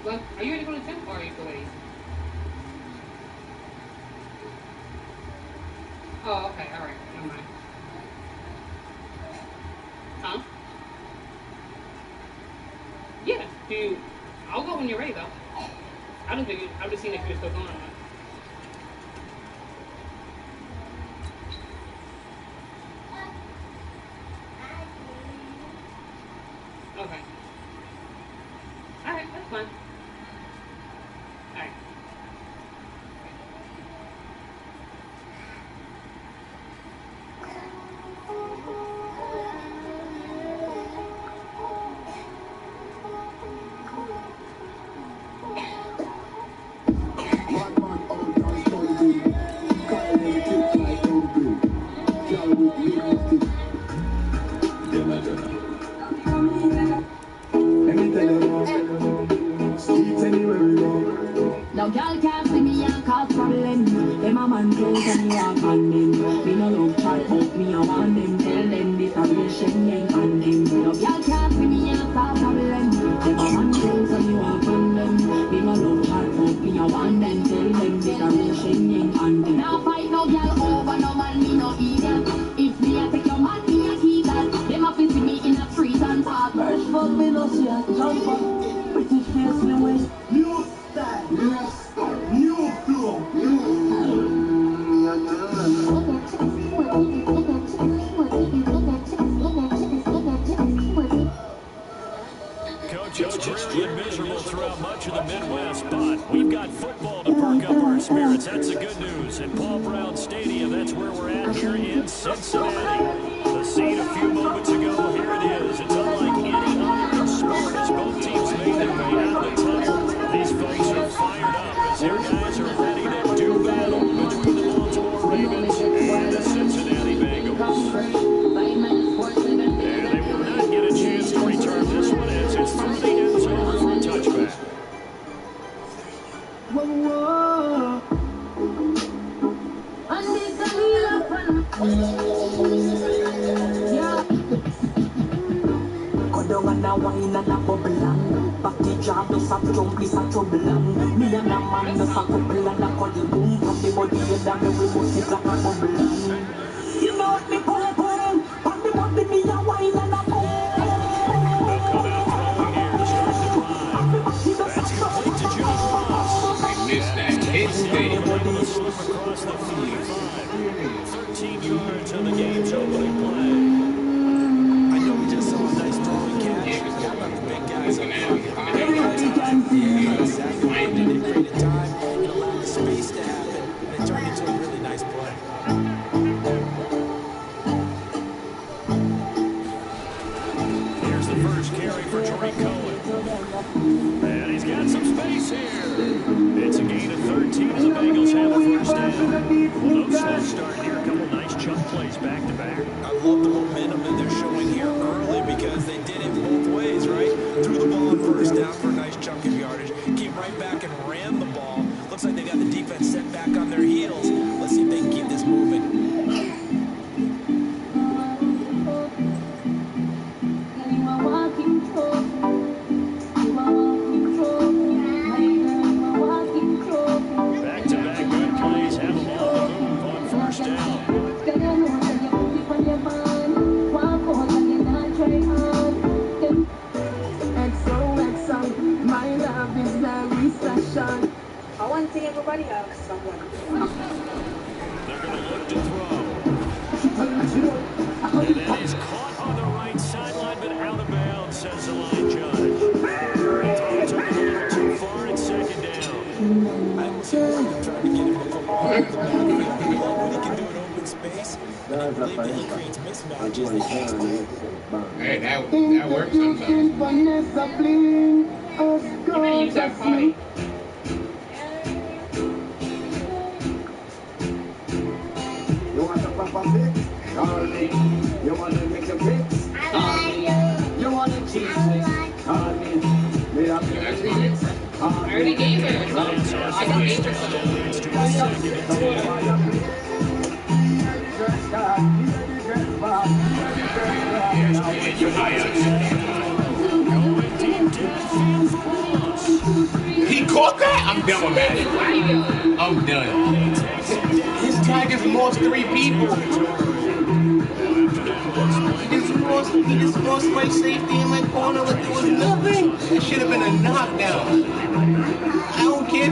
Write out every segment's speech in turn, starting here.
Well, are you ready to go to the gym or are you waiting? Oh, okay, alright, never mind. Huh? Yeah, I'll go when you're ready though. I'm just seeing if you're still going or not. Okay. Alright, that's fine. Alright. Now girl can't see me and cause problem. Them a man close and me walk on them. Me no love chat but me a want them. Tell them this a real Shenyan on them. Now girl can't see me and cause problem. Them a man close and me walk on them. Me no love chat but me a want them. Tell them this a real Shenyan on them. Now fight no girl over no man me no idiot. If me a take your man me a keep that. Them a see me in a street and park. Fresh fuck me no see a jump up. British face me way. New style. New flow. Coach, it's really miserable throughout much of the Midwest, but we've got football to perk up our spirits. That's the good news. At Paul Brown Stadium, that's where we're at here in Cincinnati. The scene a few moments ago, here it is. It's unlike any other in sport as both teams made their way out of the tunnel. These folks are fired up as their guys are ready to do battle between the Baltimore Ravens and the Cincinnati Bengals. And they will not get a chance to return this one as it's through the end zone for a touchback. Go down and a wine and a bubble. Back the job, just a jump, this a trouble. Me and a man, just a couple and a cuddle. Boom, from the body, and then we must it like a bubble. You know what me pull, from the body, me a wine and a boom. They'll come out throwing here to start the drive. That's complete to Josh Ross. I missed that hit state. Able to slip across the 45. 13 yards on the game's opening play. I know we just saw a nice throwing catch. Yeah, about the big guys up front. Yeah, exactly. They created time and allowed the space to happen, and it turned into a really nice play. Here's the first carry for Tariq Cohen. And he's got some space here. It's a gain of 13 as the Bengals have a first down. Well, no slow start here. A couple nice chunk plays back to back. I love the momentum that they're showing here early because they did it both ways, right? Threw the ball on first down for a nice chunk of yardage, came right back and ran the ball. Looks like they got the defense set back on their heels. Let's see if they can keep this moving. Back-to-back good plays have them on the move on first down. I want to see everybody else someone. They're going to look to throw. And that is caught on the right sideline, but out of bounds, says the line judge. He took it a little too far at second down. I almost feel like I'm trying to get him the football out of the backfield. I love when he can do it open space, and I believe that he creates mismatches that makes the Hey, that works sometimes. You better use that party. You want a proper fix? Call me. You want to make a fix? Call me. You want a cheese fix? Call me. Me have to fix. I already gave her. I got gave her Going deep downfield for loss. He caught that? I'm done with Madden. I'm done. His Tigers lost 3 people. He just lost my safety in my corner like it was nothing. It should have been a knockdown. I don't care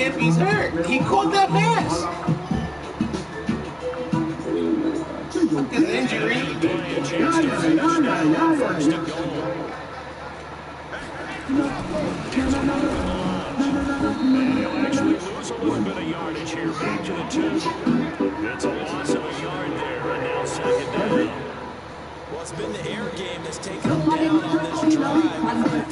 if he's hurt. He caught that pass. Fuck his injury. And he'll actually lose a little bit of yardage here. Back to the 2. It's a loss of a yard there, and now 2nd down. Well, it's been the air game that's taken them down on this drive. They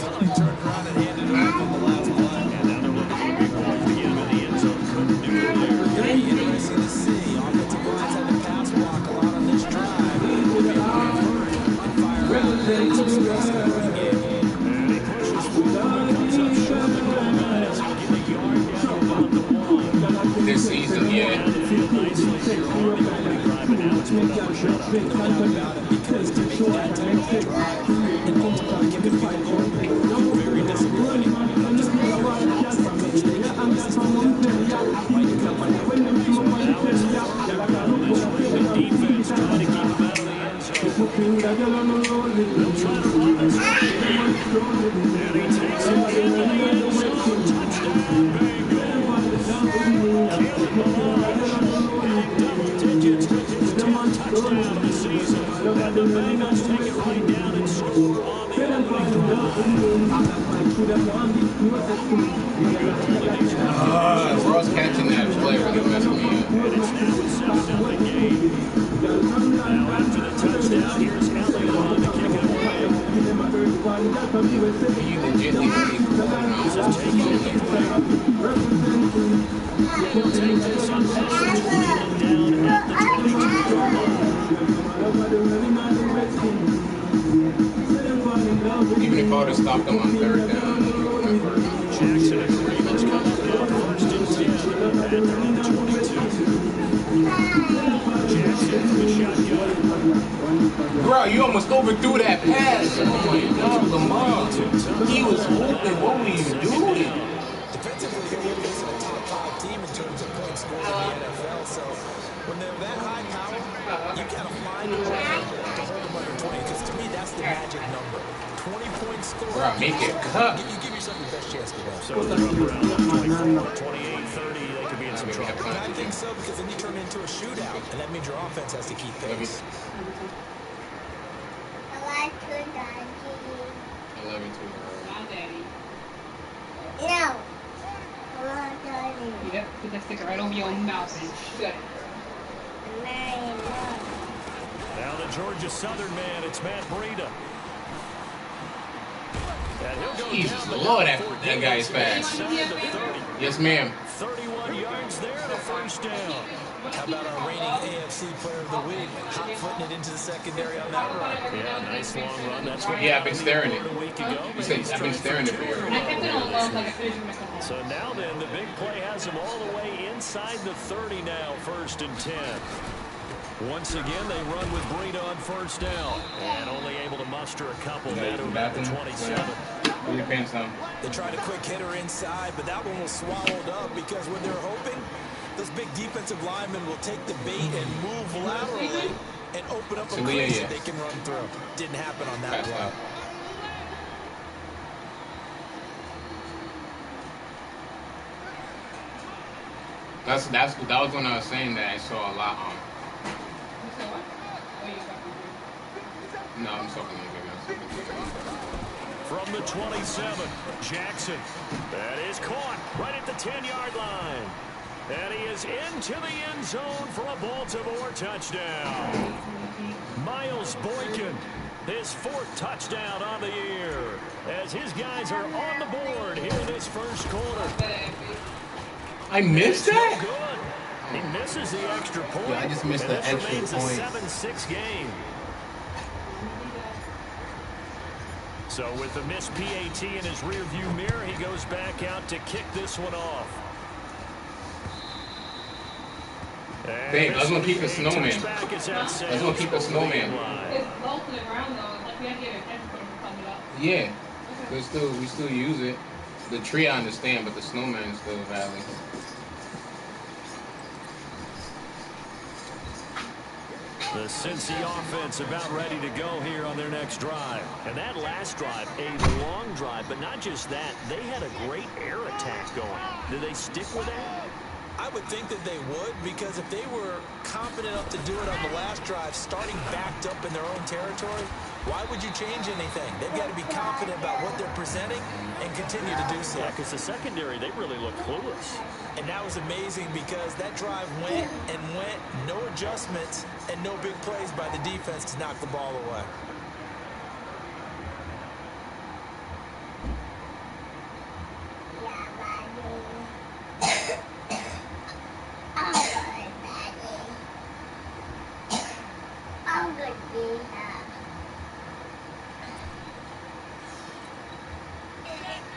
finally turned around and handed it off on the last play. And now they're looking for big boys to get him in the end zone. Couldn't do it there. It's going to be interesting to see. Offensive lines had to pass block a lot on this drive. And fire out some space in the run game. And he pushes forward, comes up short of the goal line as he get a yard down about the 1. This season, yeah. Nicely here on the opening drive, and now it's put up or shut up. Because to make that type of drive and ultimately give the field goal, very disappointing. Just the coach, they got this is the Defense trying to keep him out of the end zone. They'll try to run this and he takes it into the end zone. Touchdown, Bengals. Caleb Lamar in double digits with his 10th touchdown of the season. And the Bengals take it right down and score on the opening drive. Ross catching that play really messed me up. And it's now 7 of the game. Now after the touchdown, here's Elliott on to kick it away. You legitimately This is taking it the play. He'll take this on passage down at the 22-yard line. Even if I would have stopped them on 3rd down, Jackson and Ravens come up now 1st and 10 at their own 22. Jackson from the shotgun. bro, you almost overthrew that pass. Oh my God, Lamar. He was open. What were you doing? defensively, they're facing a top 5 team in terms of points scored in the NFL. So when they're that high power, you got to find a way to hold them under 20. Because to me, that's the magic number. 20 points scored. Bro, make it cut. You give yourself the best chance to win. So they're up around 24, 28, 30. They could be in some trouble. And I think so, because then you turn it into a shootout, and that means your offense has to keep pace. I love you too. My daddy. No. Yep, put that sticker right over your mouth and shut it. Now the Georgia Southern man, it's Matt Breida. And he'll go Jesus down the Lord, middle for that guy is Davis. fast. Inside the 30. Yes, ma'am. 31 yards there and a 1st down. How about our reigning AFC Player of the Week, hot-footing it into the secondary on that run? Yeah, nice long run. That's what Yeah, I've been staring it. a week ago. You said I've been staring at it for I kept it on low like a fish when I come home. So now then, the big play has him all the way inside the 30 now, 1st and 10. Once again, they run with Breida on 1st down. And only able to muster a couple now to about the 27. Put your pants down. They tried a quick hitter inside, but that one was swallowed up because when they're hoping, those big defensive linemen will take the bait and move laterally and open up a crease that they can run through. Didn't happen on that play. That was when I was saying that I saw a lot on. No, I'm talking to you. From the 27, Jackson. That is caught right at the 10-yard line. And he is into the end zone for a Baltimore touchdown. Miles Boykin, his 4th touchdown on the year, as his guys are on the board here in this 1st quarter. I missed that? Good. He misses the extra point. Yeah, I just missed the extra remains point. a 7-6 game. So with the missed PAT in his rearview mirror, he goes back out to kick this one off. Babe, I was gonna keep a snowman. I was gonna keep a snowman. It's low to the ground though. Like we have to get an extra for them to come it up. Yeah, we still use it. The tree I understand, but the snowman is still valid. The Cincy offense about ready to go here on their next drive. And that last drive, a long drive, but not just that. They had a great air attack going. Do they stick with that? I would think that they would, because if they were confident enough to do it on the last drive, starting backed up in their own territory, why would you change anything? They've got to be confident about what they're presenting and continue to do so. Yeah, because the secondary, they really look clueless. And that was amazing because that drive went and went, no adjustments, and no big plays by the defense to knock the ball away.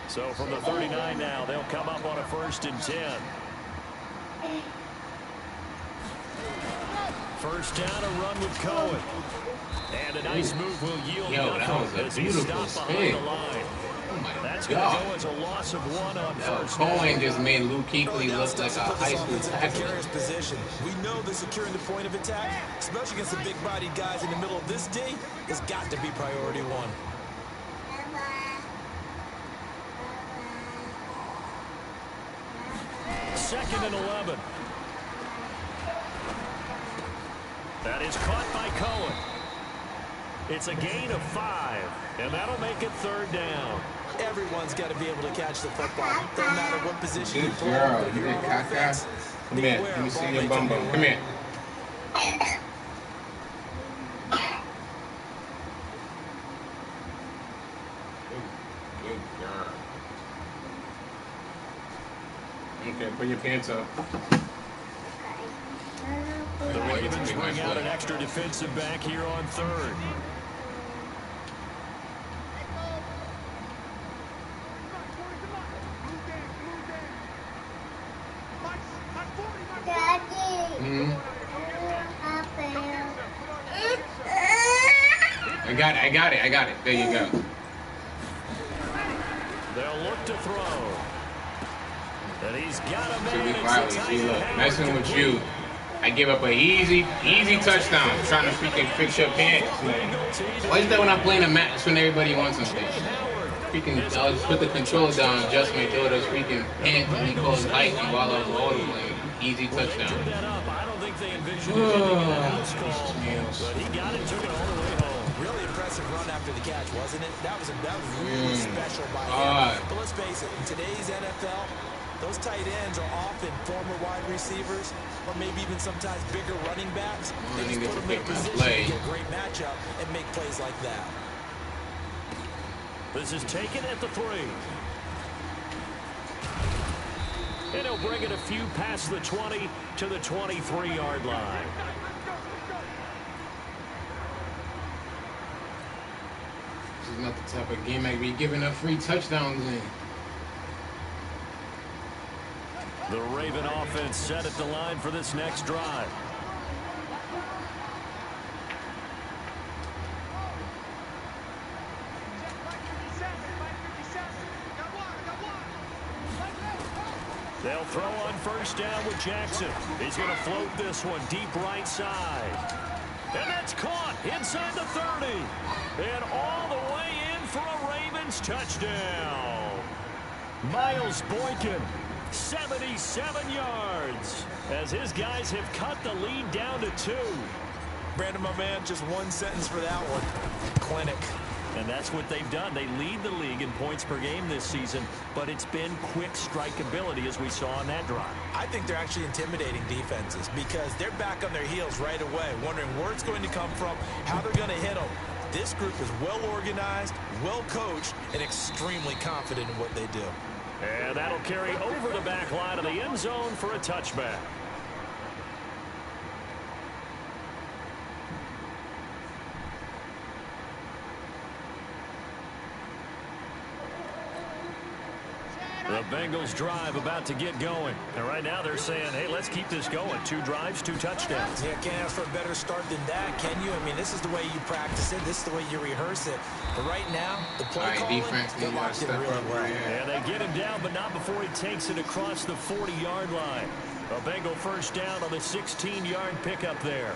So from the 39 now, they'll come up on a 1st and 10. First down, a run with Cohen. And a nice move will yield nothing as he stopped behind the line. That's going to go as a loss of 1 on first down. Cohen just made Luke Kuechly look like a high school tackler. Position. We know that securing the point of attack, especially against the big-bodied guys in the middle of this D, has got to be priority 1. Second and 11. That is caught by Cohen. It's a gain of 5, and that'll make it 3rd down. Everyone's got to be able to catch the football. Doesn't matter what position you play. Girl, you did caca. Come here, let me see your bum bum. Come here. Good girl. Okay, put your pants up. The Ravens bring out an extra defensive back here on 3rd. I got it. There you go. They'll look to throw. And he's got a man. See, look, messing with you. I give up an easy touchdown trying to freaking fix your pants, man. Why is that when I'm playing a match when everybody wants something? Freaking, I'll just put the controller down, adjust my daughter's freaking pants, and he calls height while I was auto playing. Easy touchdown. I don't think they envisioned it ending in a house call, but he got it, took it all the way home. Really impressive run after the catch, wasn't it? That was really special by him. But let's face it, in today's NFL, those tight ends are often former wide receivers or maybe even sometimes bigger running backs. They just put them in a position to get a great matchup and make plays like that. This is taken at the 3. And he'll bring it a few past the 20 to the 23-yard line. This is not the type of game I'd be giving up free touchdowns in. The Raven offense set at the line for this next drive. They'll throw on first down with Jackson. He's going to float this one deep right side. And that's caught inside the 30. And all the way in for a Ravens touchdown. Miles Boykin, 77 yards, as his guys have cut the lead down to 2. Brandon, my man, just one sentence for that one. Clinic. And that's what they've done. They lead the league in points per game this season, but it's been quick strikeability as we saw on that drive. I think they're actually intimidating defenses because they're back on their heels right away, wondering where it's going to come from, how they're going to hit them. This group is well organized, well coached, and extremely confident in what they do. And that'll carry over the back line of the end zone for a touchback. The Bengals drive about to get going. And right now they're saying, hey, let's keep this going. 2 drives, 2 touchdowns. Yeah, can't ask for a better start than that, can you? I mean, this is the way you practice it. This is the way you rehearse it. But right now, the play calling, they're locked in really well. And they get him down, but not before he takes it across the 40-yard line. A Bengal first down on the 16-yard pickup there.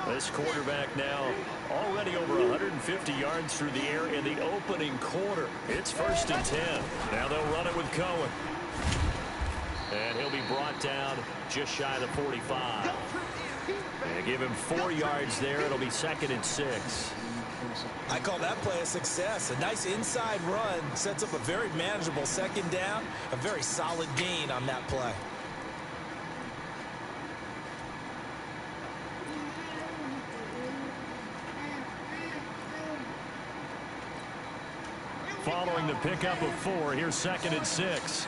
This quarterback now already over 150 yards through the air in the opening quarter. It's 1st and 10. Now they'll run it with Cohen. And he'll be brought down just shy of the 45. And give him 4 yards there. It'll be 2nd and 6. I call that play a success. A nice inside run sets up a very manageable 2nd down. A very solid gain on that play. Following the pickup of 4, here's 2nd and 6.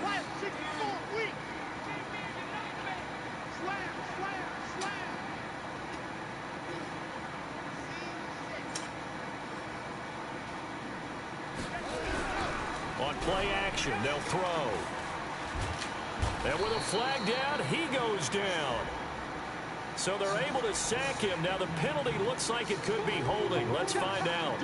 On play action, they'll throw. And with a flag down, he goes down. So they're able to sack him. Now the penalty looks like it could be holding. Let's find out.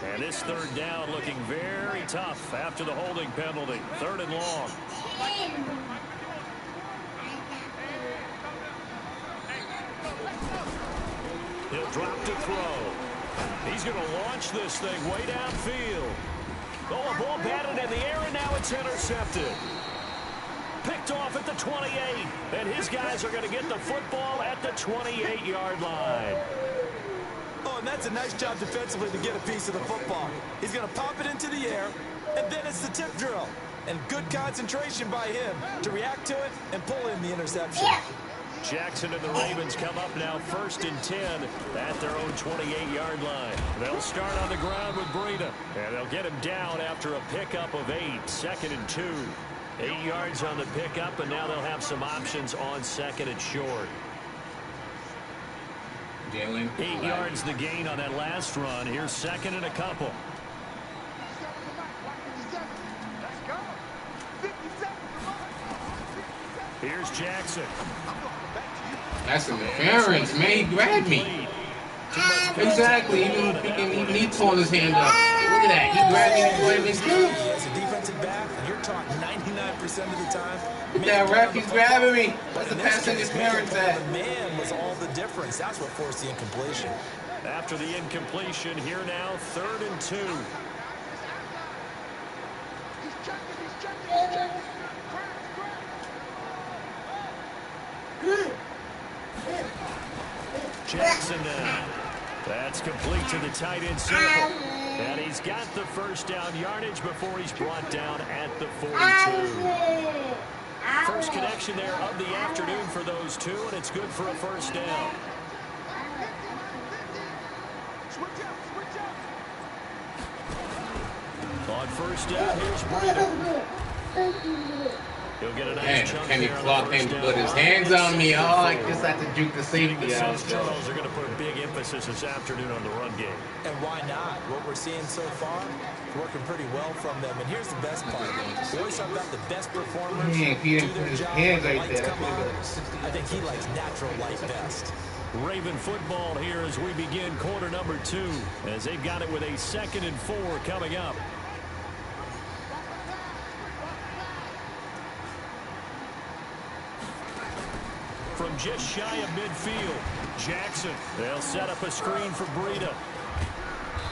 And this 3rd down looking very tough after the holding penalty. 3rd and long. He'll drop to throw. He's going to launch this thing way downfield. Oh, a ball batted in the air, and now it's intercepted. Picked off at the 28. And his guys are going to get the football at the 28-yard line. Oh, and that's a nice job defensively to get a piece of the football. He's going to pop it into the air, and then it's the tip drill. And good concentration by him to react to it and pull in the interception. Jackson and the Ravens come up now 1st and 10 at their own 28-yard line. They'll start on the ground with Breida, and they'll get him down after a pickup of 8, 2nd and 2. 8 yards on the pickup, and now they'll have some options on 2nd and short. 8 yards the gain on that last run. Here's 2nd and a couple. Here's Jackson. That's interference, man. He grabbed me. Exactly. Even he tore his hand up. Look at that. He grabbed me and played his good. As a defensive back, you're taught 99% of the time. Look at that ref. He's grabbing me. What's the pass interference at? The man was all the difference. That's what forced the incompletion. After the incompletion, here now, 3rd and 2. Jackson now. That's complete to the tight end circle. And he's got the 1st down yardage before he's brought down at the 42. First connection there of the afternoon for those two, and it's good for a 1st down. On 1st down, here's Breida. He'll get a nice chunk Kenny there. Clark didn't put his hands on me. Oh, I just had to juke the safety out. The Charles are going to put a big emphasis this afternoon on the run game. And why not? What we're seeing so far, working pretty well from them. And here's the best part. We always talk about the best performers He do didn't put their his job, hands the right lights there. come on. I think he likes natural light best. Raven football here as we begin quarter number 2, as they've got it with a 2nd and 4 coming up. From just shy of midfield, Jackson. They'll set up a screen for Breida.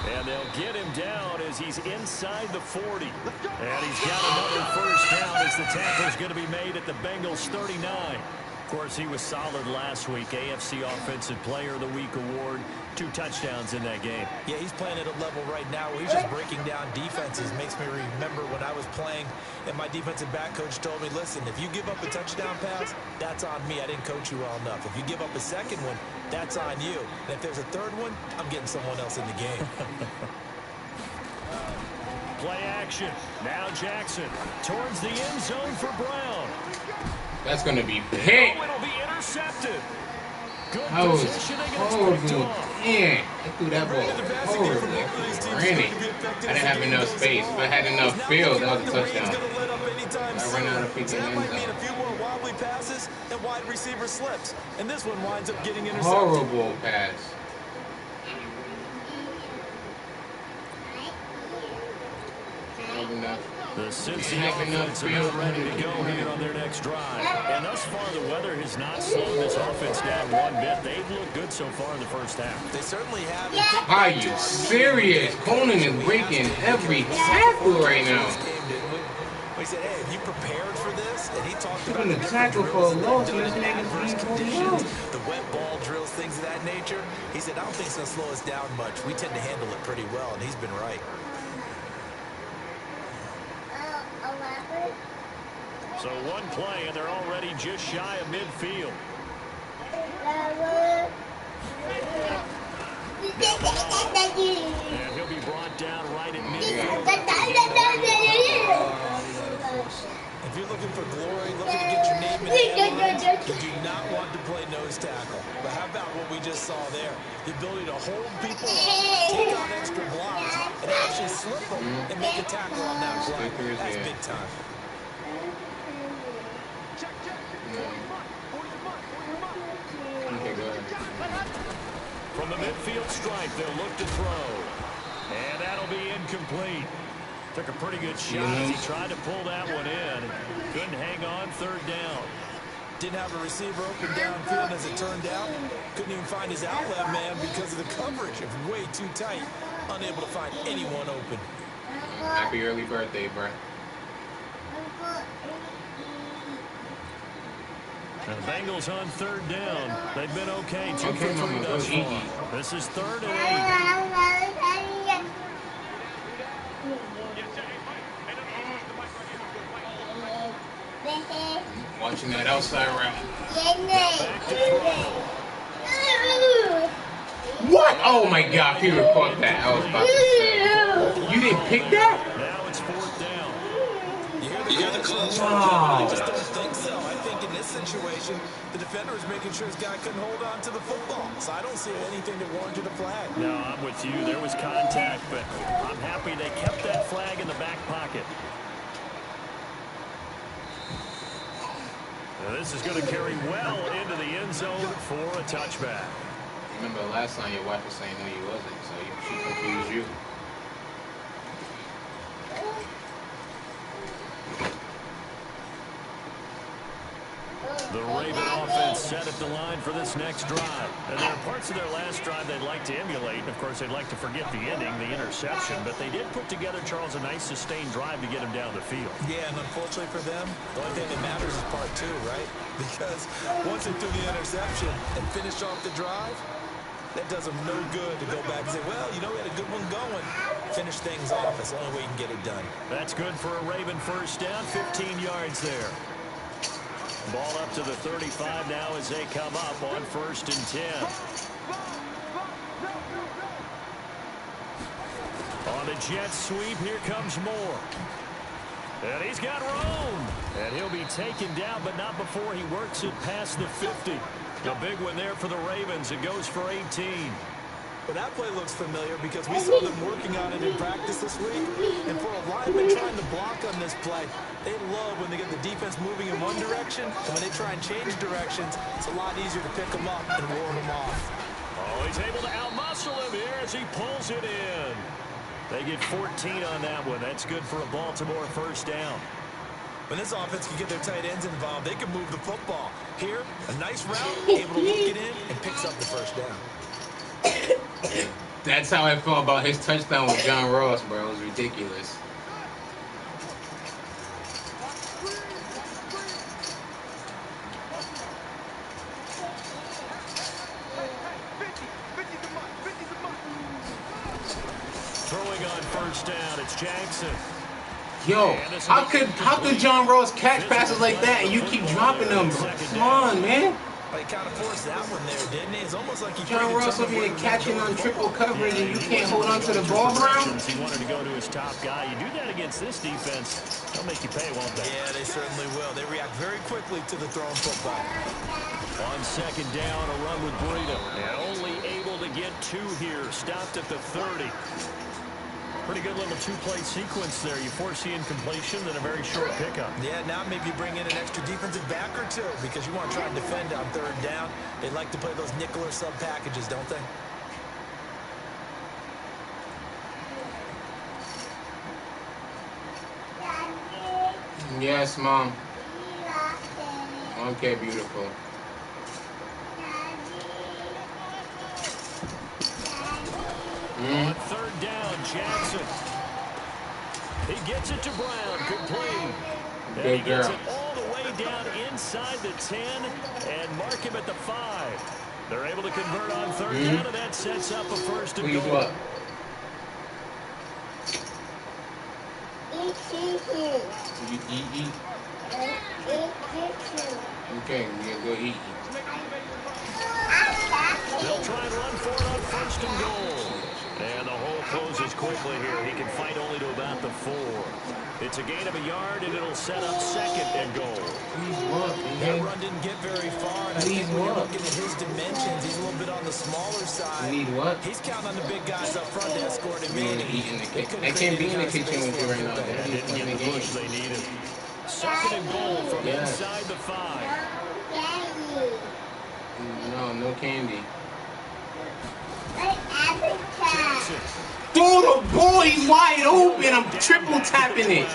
And they'll get him down as he's inside the 40. And he's got another 1st down as the tackle's going to be made at the Bengals 39. Of course, he was solid last week. AFC Offensive Player of the Week award. 2 touchdowns in that game. Yeah, he's playing at a level right now where he's just breaking down defenses. Makes me remember when I was playing and my defensive back coach told me, listen, if you give up a touchdown pass, that's on me. I didn't coach you well enough. If you give up a 2nd one, that's on you. And if there's a 3rd one, I'm getting someone else in the game. Play action. Now Jackson towards the end zone for Brown. That's going to be picked. Oh, it'll be intercepted. Good That was positioning, and it's horrible. picked off. Man, I threw that ball horribly. I ran it. I didn't have enough space. If I had enough field, that was a touchdown. I ran out of freaking That might mean a end few zone. more wobbly passes and wide receiver slips. And this one winds up getting intercepted. Horrible pass. The Cincy offense are now ready to go here on their next drive. And thus far, the weather has not slowed this offense down one bit. They've looked good so far in the first half. They certainly have. Are you serious? Conan is breaking every tackle right now. We said, hey, have you prepared for this? And he talked about the tackle for a loss, and this nigga's being conditions, the wet ball drills, things of that nature. He said, I don't think it's going to slow us down much. We tend to handle it pretty well, and he's been right. So one play, and they're already just shy of midfield. And he'll be brought down right at midfield. If you're looking for glory, looking to get your name in the headlines, you do not want to play nose tackle. But how about what we just saw there? The ability to hold people up, take on extra blocks, and actually slip them and make a tackle on that block. That's big time. From the midfield stripe, they'll look to throw. And that'll be incomplete. Took a pretty good shot as he tried to pull that one in. Couldn't hang on third down. Didn't have a receiver open downfield as it turned out. Couldn't even find his outlet man because of the coverage. It was way too tight. Unable to find anyone open. Happy early birthday, bro. The Bengals on third down. They've been okay. 2 for 3 thus far. This is 3rd and 8. Watching that outside route. What? Oh my God, Peter caught that. I was about to say. You didn't pick that? Now it's 4th down. You hear the call? I just don't think so. I think in this situation, the defender is making sure his guy couldn't hold on to the football. So I don't see anything that warranted a flag. No, I'm with you. There was contact, but I'm happy they kept that flag in the back pocket. Now this is going to carry well into the end zone for a touchback. Remember last time your wife was saying no, you wasn't, so she confused you. The Raven offense set at the line for this next drive. And there are parts of their last drive they'd like to emulate. And, of course, they'd like to forget the ending, the interception. But they did put together, Charles, a nice sustained drive to get him down the field. Yeah, and unfortunately for them, the only thing that matters is part 2, right? Because once they threw the interception and finished off the drive, that does them no good to go back and say, well, you know, we had a good one going. Finish things off. That's the only way you can get it done. That's good for a Raven first down, 15 yards there. Ball up to the 35 now as they come up on 1st and 10. On the jet sweep, here comes Moore. And he's got room. And he'll be taken down, but not before he works it past the 50. A big one there for the Ravens. It goes for 18. Well, that play looks familiar because we saw them working on it in practice this week. And for a lineman trying to block on this play, they love when they get the defense moving in one direction. And when they try and change directions, it's a lot easier to pick them up and ward them off. Oh, he's able to outmuscle him here as he pulls it in. They get 14 on that one. That's good for a Baltimore first down. When this offense can get their tight ends involved, they can move the football. Here, a nice route, able to look it in, and picks up the first down. That's how I felt about his touchdown with John Ross, bro. It was ridiculous. Throwing on first down, it's Jackson. Yo, how could John Ross catch passes like that and you keep dropping them, bro? Come on, man. But he kind of forced that one there, didn't he? It's almost like he John Ross over here catching on triple coverage and you can't hold on to the ball, Brown? He wanted to go to his top guy. You do that against this defense, they'll make you pay, won't they? Yeah, they certainly will. They react very quickly to the thrown football. On second down, a run with Breida. And only able to get 2 here. Stopped at the 30. Pretty good little 2-play sequence there. You force the incompletion, then a very short pickup. Yeah, now maybe bring in an extra defensive back or 2 because you want to try and defend on 3rd down. They like to play those nickel or sub packages, don't they? Yes, Mom. Okay, beautiful. On 3rd down, Jackson. He gets it to Brown. Good play. And he gets it all the way down inside the 10 and mark him at the 5. They're able to convert on 3rd down, and that sets up a 1st and goal. Eat. Okay, we'll go eat. They'll try and run for it on 1st and goal. And the hole closes quickly here. He can fight only to about the 4. It's a gain of a yard, and it'll set up 2nd and goal. That run didn't get very far, and I think when you're looking at his dimensions, he's a little bit on the smaller side. Need what? He's counting on the big guys up front to escort him in. They can't be in the kitchen with you right now. They didn't get the push they needed. 2nd and goal from inside the 5. No candy. Throw the ball, he's wide open. I'm triple tapping it.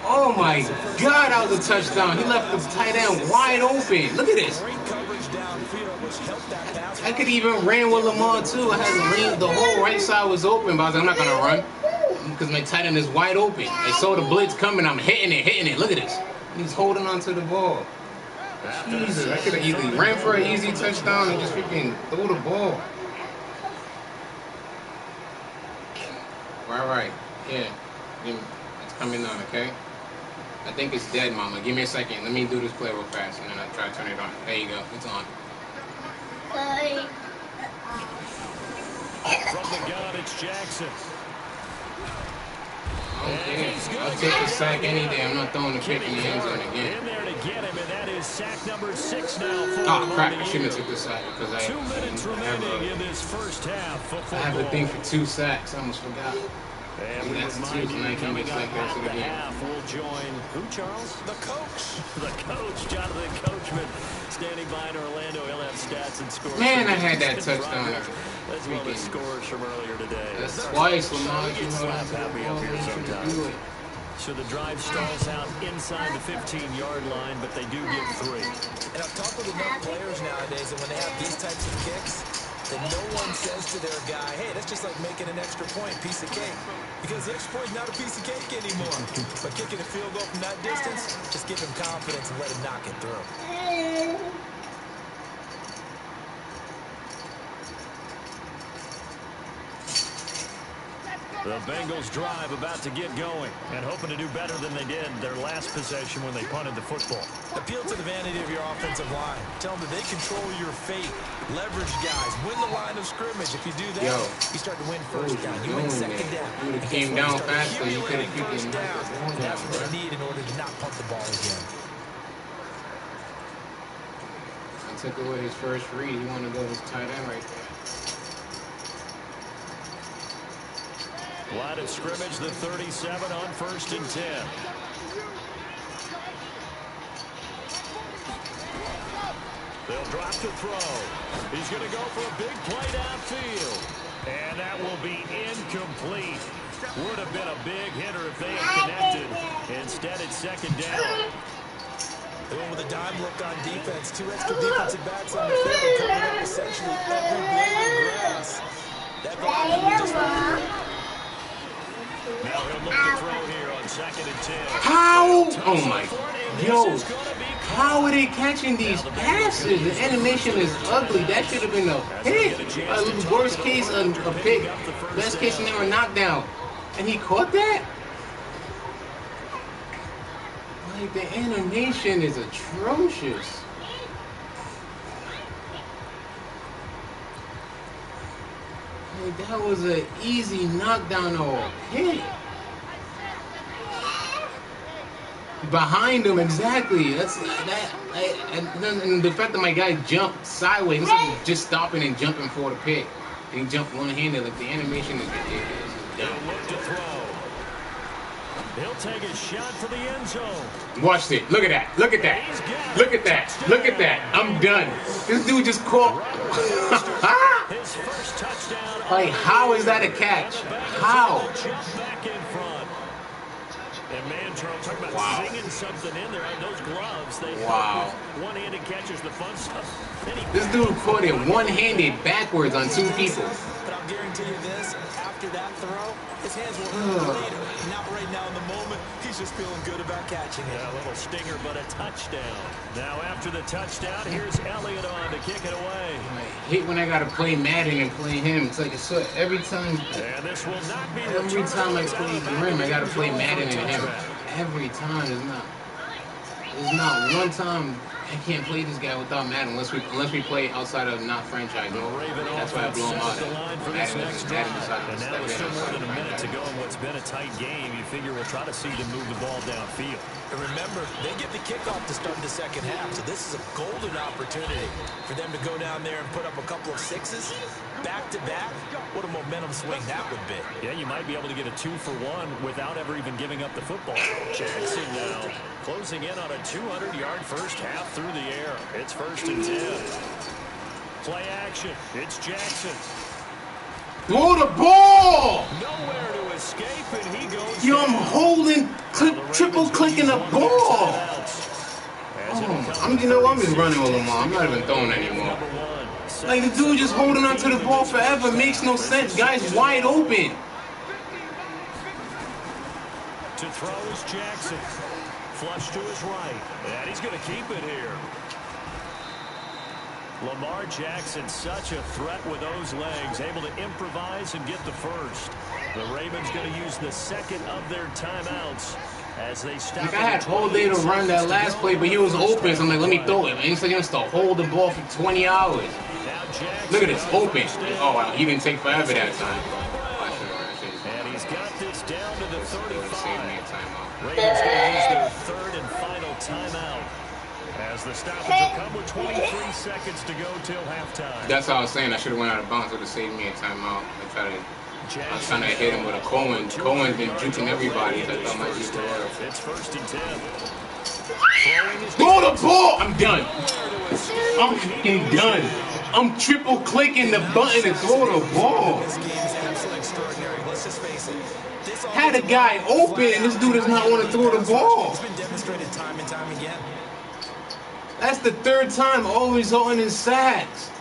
Oh my God, that was a touchdown. He left the tight end wide open. Look at this. I could even ran with Lamar too. I had the whole right side was open, but I was like, I'm not gonna run because my tight end is wide open. I saw the blitz coming. I'm hitting it. Look at this. He's holding on to the ball. Jesus, I could have easily ran for an easy touchdown and just freaking throw the ball. Right. Yeah. It's coming on, okay? I think it's dead, Mama. Give me a second. Let me do this play real fast, and then I'll try to turn it on. There you go. It's on. From the gun, it's Jackson. Okay. I'll take the sack any day. I'm not throwing the pick in the end zone again. In there to get him, and that is sack number 6 now. Oh, crap. I shouldn't have took the sack because I 2 minutes remaining in this first half of football. I have a thing for 2 sacks. I almost forgot. And we remind you, coming up on the half, we'll join who, Charles? The coach. The coach, Jonathan Coachman, standing by in Orlando. He'll have stats and scores. Man, I had that touchdown. As well as scores from earlier today. That's twice, Lamar. You know, slap happy up here sometimes. So the drive stalls out inside the 15-yard line, but they do get 3. And I've talked with enough players nowadays that when they have these types of kicks, that no one says to their guy, hey, that's just like making an extra point, piece of cake. Because the extra point is not a piece of cake anymore. But kicking a field goal from that distance, just give him confidence and let him knock it through. The Bengals drive about to get going and hoping to do better than they did their last possession when they punted the football. Appeal to the vanity of your offensive line. Tell them that they control your fate. Leverage guys. Win the line of scrimmage. If you do that, you start to win 1st down. You win 2nd down. You would have came down faster. You could have kicked it. That's what they need in order to not punt the ball again. I took away his first read. He wanted to go his tight end right there. Line of scrimmage, the 37 on 1st and 10. They'll drop to throw. He's going to go for a big play downfield. And that will be incomplete. Would have been a big hitter if they had connected. Instead, it's 2nd down. They went with a dime look on defense. 2 extra defensive backs on the field covering up essentially every blade of grass. That ball just now he'll look to throw here on 2nd and 10. How? Oh my. Yo. How are they catching these passes? The animation is ugly. That should have been a pick. Worst case, a pick. Best case scenario, knockdown. And he caught that? Like, the animation is atrocious. Like, that was an easy knockdown or hit. Behind him, exactly. That's that. And the fact that my guy jumped sideways instead of just stopping and jumping for the pick, and he jumped one-handed. Like, the animation is ridiculous. He'll look to throw. He'll take a shot for the end zone. Watch it. Look at that. Look at that. Look at that. Look at that. I'm done. This dude just caught. His first touchdown. Like, how is that a catch? How? Back in front. And Mantrone talking about singing something in there on those gloves. They one-handed catches the fun stuff. This dude caught it one-handed backwards on two people. But I'll guarantee you this, after that throw, his hands will hurt later. Not right now in the moment. He's just feeling good about catching it. Yeah, a little stinger, but a touchdown. Now after the touchdown, here's Elliott on to kick it away. I hate when I gotta play Madden and play him. It's like it's every time. And this will not be every time I play Grim, I gotta play Madden and him. Every time. There's not one time I can't play this guy without Madden unless we play outside of not franchise. That's why I blew him out. And now with still more than a minute to go in what's been a tight game, you figure we'll try to see them move the ball downfield. And remember, they get the kickoff to start the second half, so this is a golden opportunity for them to go down there and put up a couple of sixes back-to-back. What a momentum swing that would be. Yeah, you might be able to get a 2-for-1 without ever even giving up the football. Jackson now closing in on a 200-yard first half through the air. It's 1st and 10. Play action. It's Jackson. Throw the ball! Nowhere to escape, and he goes. Yo, I'm holding, triple clicking the ball. I'm just running with Lamar. I'm not even throwing anymore. Like, the dude just holding onto the ball forever makes no sense. Guys wide open. To throw is Jackson. Flush to his right. And he's going to keep it here. Lamar Jackson, such a threat with those legs, able to improvise and get the first. The Ravens going to use the second of their timeouts as they stop. Like, I had all day to run that last play, but he was open, so I'm like, let me throw it. And so he wants to hold the ball for 20 hours. Look at this, open. Oh, wow, he didn't take forever that time. And he's got this down to the 35. Ravens going to use their third and final timeout. As the stoppage will come with 23 seconds to go till halftime. That's all I was saying. I should have went out of bounds. It would have saved me a timeout. I was trying to hit him with a Cohen. Cohen's been juking everybody. So I thought might be there. It's 1st and 10. Throw the ball! I'm done. I'm fucking done. I'm triple clicking the button to throw the ball. This game is absolutely extraordinary. Let's just face it. Had a guy open, and this dude does not want to throw the ball. It's been demonstrated time and time again. That's the third time, always on his sacks.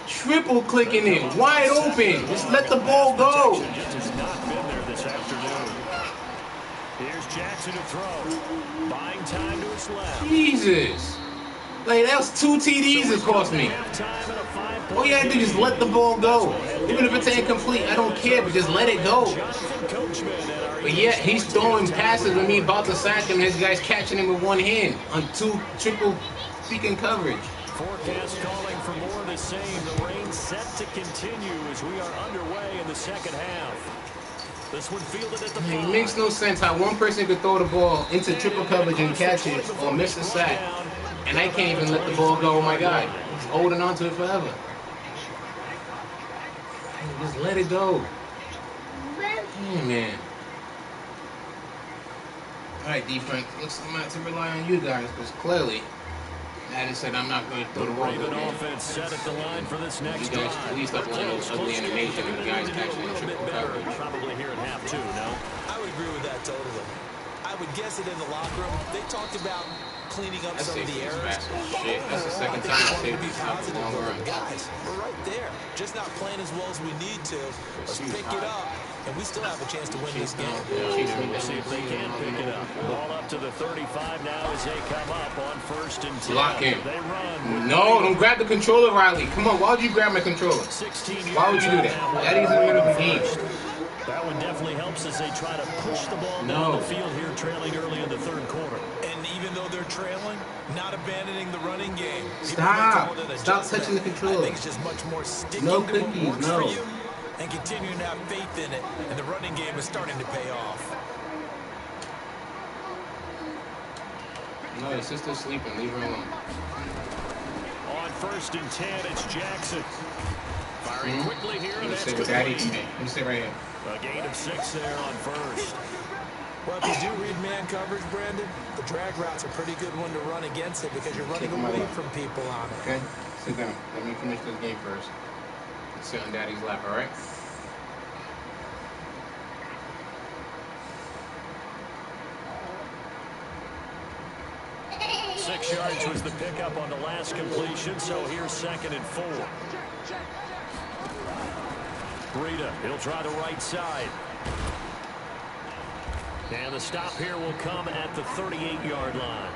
Triple clicking it, wide open. Just let the ball go. Just has not been there this afternoon. Here's Jackson to throw. Buying time to his left. Jesus. Like, that was 2 TDs it cost me. All you had to do is just let the ball go. Even if it's incomplete, I don't care, but just let it go. But yet, he's throwing passes with me about to sack him, and his guy's catching him with one hand on 2 triple freaking coverage. Forecast calling for more of the same. The rain set to continue as we are underway in the second half. This one fielded at the 5. It makes no sense how one person could throw the ball into triple coverage and catch it or miss a sack, and I can't even let the ball go. Oh my God, he's holding on to it forever. Just let it go. Yeah, man. All right, defense. Looks like I'm going to have to rely on you guys because clearly Madden said I'm not going to throw the ball. Raven offense set at the line for this next drive. You guys at least up one of those ugly animation of the guys catching in triple coverage. Probably here at half 2, no? I would agree with that totally. I would guess it in the locker room. They talked about cleaning up some of the errors. Shit, that's the second time I saved these positive guys. We're right there. Just not playing as well as we need to. Let's pick it up, and we still have a chance to win this game. We'll see if they can pick it up. Ball up to the 35 now as they come up on 1st and 10. Block him. They run. No, don't grab the controller, Riley. Come on, why would you grab my controller? 16 why would you do that? That is in the middle of the game. That one definitely helps as they try to push the ball down the field here, trailing early in the 3rd quarter. And even even though they're trailing, not abandoning the running game. Stop touching the controller. I think it's just much more sticking No to what cookies, works no. for you and continuing to have faith in it. And the running game is starting to pay off. No, his sister's sleeping. Leave her alone. On 1st and 10, it's Jackson. Firing quickly here. I'm gonna That's sit with Daddy complete. today. I'm gonna sit right here. A gain of 6 there on 1st. Well, if you do read man coverage, Brandon, the drag route's a pretty good one to run against it because you're running away from people on it. Okay, sit down. Let me finish this game first. Sit on Daddy's lap, all right? 6 yards was the pickup on the last completion, so here's 2nd and 4. Breida, he'll try the right side. And the stop here will come at the 38-yard line.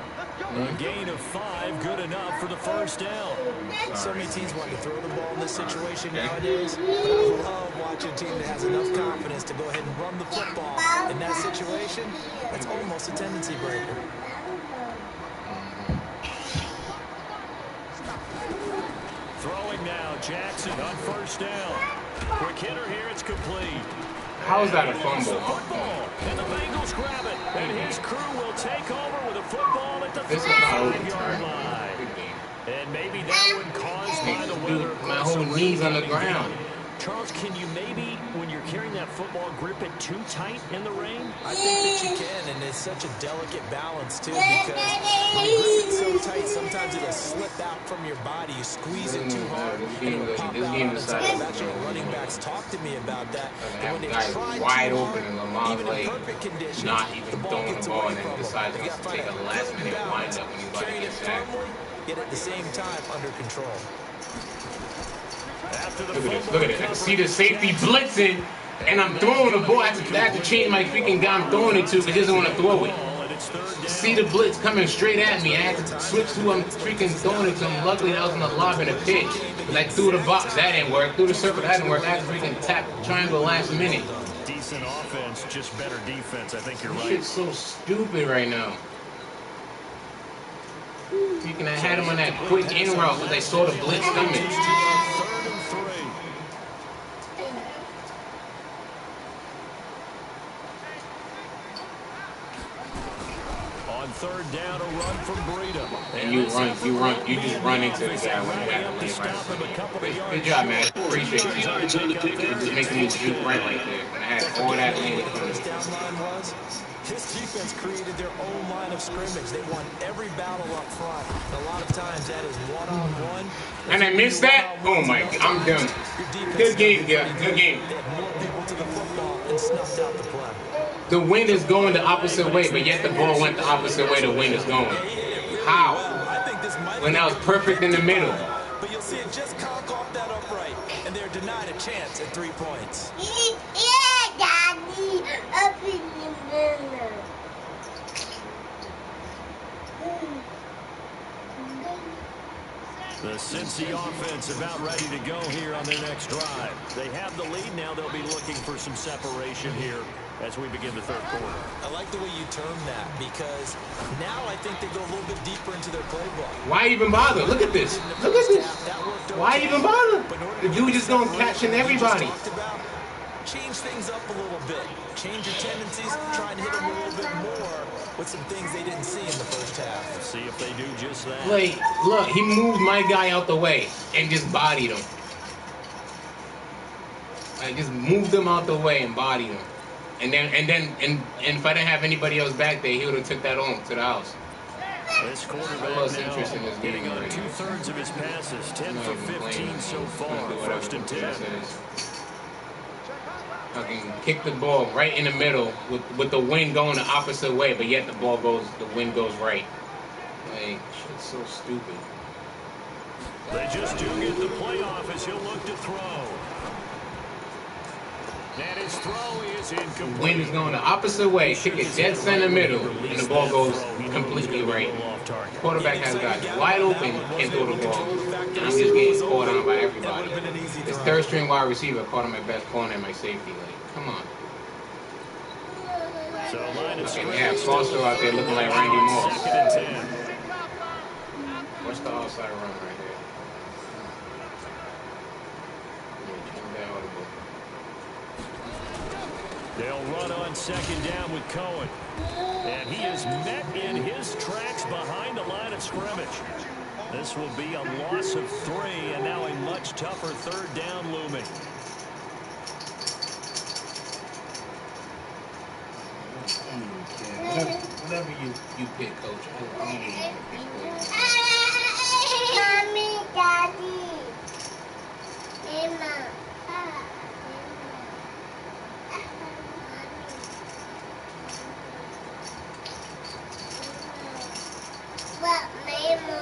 A gain of 5, good enough for the 1st down. So many teams want to throw the ball in this situation nowadays, but I love watching a team that has enough confidence to go ahead and run the football. In that situation, that's almost a tendency breaker. Throwing now, Jackson on 1st down. Quick hitter here, it's complete. How is that a fumble? Football, and the Bengals grab it, and his crew will take over with a football at the 35-yard line. And maybe that one caused by the weather. My whole knees on the ground. Charles, can you maybe, when you're carrying that football, grip it too tight in the rain? I think that you can, and it's such a delicate balance, too, because when you grip it so tight, sometimes it'll slip out from your body. You squeeze it too hard, and it'll pop out on its own. Actually, running backs talk to me about that. And when they try wide too open hard, and Lamar's even in like perfect conditions, not even the ball throwing gets the ball away and then from them. decides They to got to take find a that last perfect minute wind balance, up when he's about to carrying get it sacked. firmly, yet at the same time under control. Look at it. I can see the safety blitzing, and I'm throwing the ball. I have to change my freaking guy I'm throwing it to because he doesn't want to throw it. See the blitz coming straight at me. I had to switch to who I'm freaking throwing it to him. Luckily, that was on the lob and a pitch. Because I threw the box. That didn't work. Threw the circle. That didn't work. I had to freaking tap triangle last minute. Decent offense, just better defense. I think you're This right. shit's so stupid right now. Freaking, I had him on that quick in route because I saw the blitz coming. 3rd and 3. On 3rd down, a run from Breida. And you just run into the guy when you have to lay right. Good job, man. Appreciate it. Just making me shoot right like that. And I had all that lane in front of me. Down line was, his defense created their own line of scrimmage. They won every battle up front. And a lot of times that is one-on-one. And I missed that? Oh my God, I'm done. Good game, yeah. Good game. They had more people to the football and snuffed out the play. The wind is going the opposite way, but yet the ball went the opposite way the wind is going. How? When that was perfect in the middle. But you'll see it just conk off that upright, and they're denied a chance at 3 points. Yeah, Daddy, up in the middle. The Cincy offense about ready to go here on their next drive. They have the lead now. They'll be looking for some separation here as we begin the 3rd quarter. I like the way you term that because now I think they go a little bit deeper into their playbook. Why even bother? Look at this. Look at this. Why even bother? The dude just going catching everybody. Change things up a little bit. Change your tendencies. Try and hit them a little bit more with some things they didn't see in the first half. Let's see if they do just that. Like, look, he moved my guy out the way and just bodied him. I just moved him out the way and bodied him. And if I didn't have anybody else back there, he would have took that on to the house. This quarterback I lost now interest in this game getting on already. 2/3 of his passes, 10 for 15 so far. 1st and 10. Fucking kick the ball right in the middle with the wind going the opposite way, but yet the wind goes right. Like, shit's so stupid. They just do get the playoff as he'll look to throw. And his throw is incomplete. The wind is going the opposite way. Kick it dead center middle, and the ball goes completely right. Quarterback has got wide open and throw the ball. And I'm just getting caught on by everybody. This 3rd string wide receiver caught on my best corner and my safety. Like, come on. So line of scrimmage. Yeah, Foster out there looking like Randy Moss. 2nd and 10. What's the outside run right here? They'll run on 2nd down with Cohen. And he is met in his tracks behind the line of scrimmage. This will be a loss of 3, and now a much tougher 3rd down looming. Whatever you pick, Coach. I don't even want to pick. Mommy, Daddy, Emma. What, Memo?